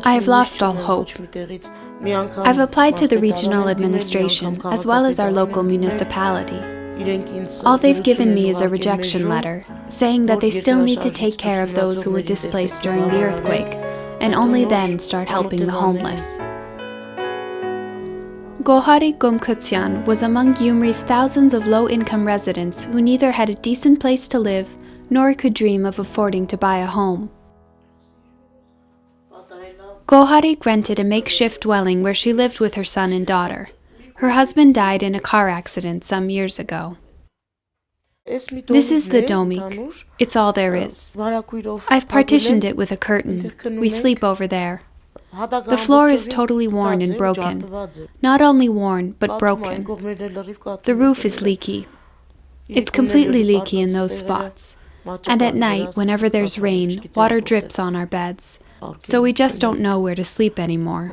I have lost all hope. I've applied to the regional administration as well as our local municipality. All they've given me is a rejection letter, saying that they still need to take care of those who were displaced during the earthquake, and only then start helping the homeless. Goharik Gomktsyan was among Gyumri's thousands of low-income residents who neither had a decent place to live nor could dream of affording to buy a home. Goharik rented a makeshift dwelling where she lived with her son and daughter. Her husband died in a car accident some years ago. This is the domik. It's all there is. I've partitioned it with a curtain. We sleep over there. The floor is totally worn and broken. Not only worn, but broken. The roof is leaky. It's completely leaky in those spots. And at night, whenever there's rain, water drips on our beds. So we just don't know where to sleep anymore.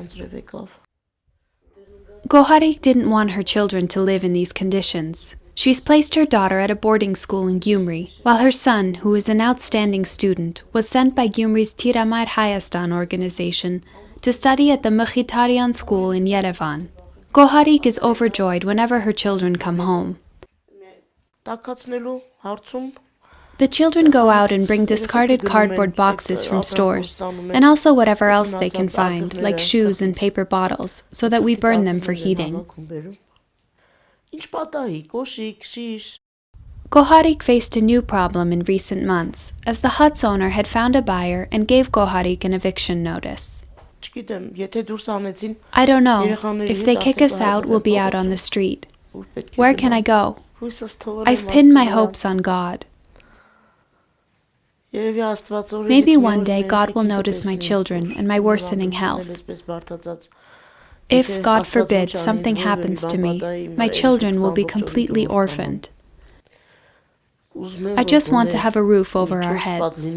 Goharik didn't want her children to live in these conditions. She's placed her daughter at a boarding school in Gyumri, while her son, who is an outstanding student, was sent by Gyumri's Tiramar Hayastan organization to study at the Mkhitarian school in Yerevan. Goharik is overjoyed whenever her children come home. The children go out and bring discarded cardboard boxes from stores, and also whatever else they can find, like shoes and paper bottles, so that we burn them for heating. Goharik faced a new problem in recent months, as the hut's owner had found a buyer and gave Goharik an eviction notice. I don't know. If they kick us out, we'll be out on the street. Where can I go? I've pinned my hopes on God. Maybe one day God will notice my children and my worsening health. If, God forbid, something happens to me, my children will be completely orphaned. I just want to have a roof over our heads.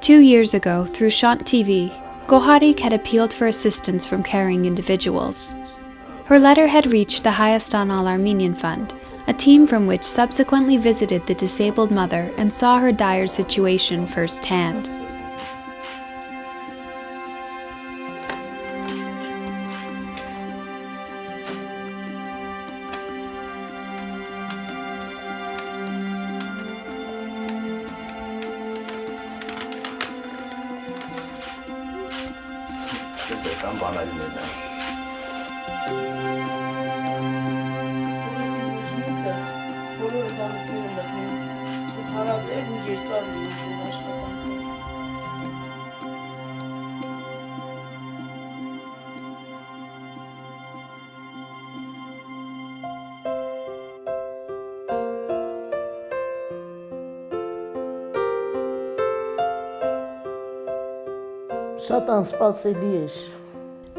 2 years ago, through Shant TV, Goharik had appealed for assistance from caring individuals. Her letter had reached the Hayastan All-Armenian Fund, a team from which subsequently visited the disabled mother and saw her dire situation firsthand.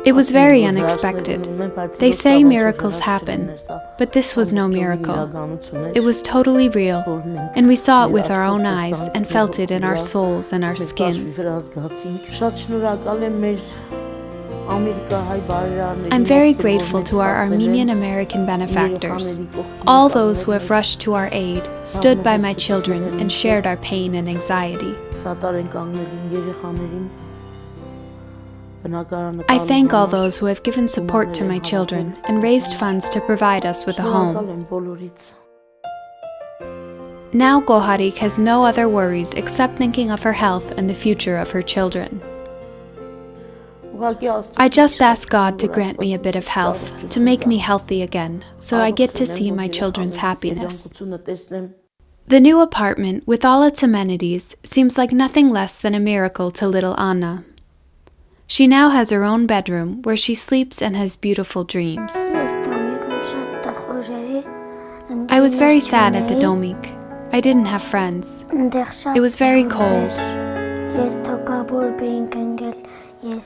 It was very unexpected. They say miracles happen, but this was no miracle. It was totally real, and we saw it with our own eyes and felt it in our souls and our skins. I'm very grateful to our Armenian-American benefactors, all those who have rushed to our aid, stood by my children, and shared our pain and anxiety. I thank all those who have given support to my children and raised funds to provide us with a home. Now Goharik has no other worries except thinking of her health and the future of her children. I just ask God to grant me a bit of health, to make me healthy again, so I get to see my children's happiness. The new apartment, with all its amenities, seems like nothing less than a miracle to little Anna. She now has her own bedroom where she sleeps and has beautiful dreams. I was very sad at the domik. I didn't have friends. It was very cold.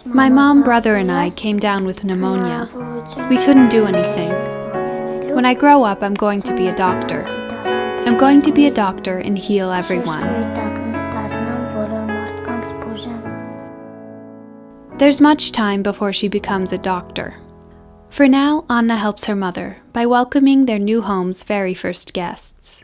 My mom, brother, and I came down with pneumonia. We couldn't do anything. When I grow up, I'm going to be a doctor. I'm going to be a doctor and heal everyone. There's much time before she becomes a doctor. For now, Anna helps her mother by welcoming their new home's very first guests.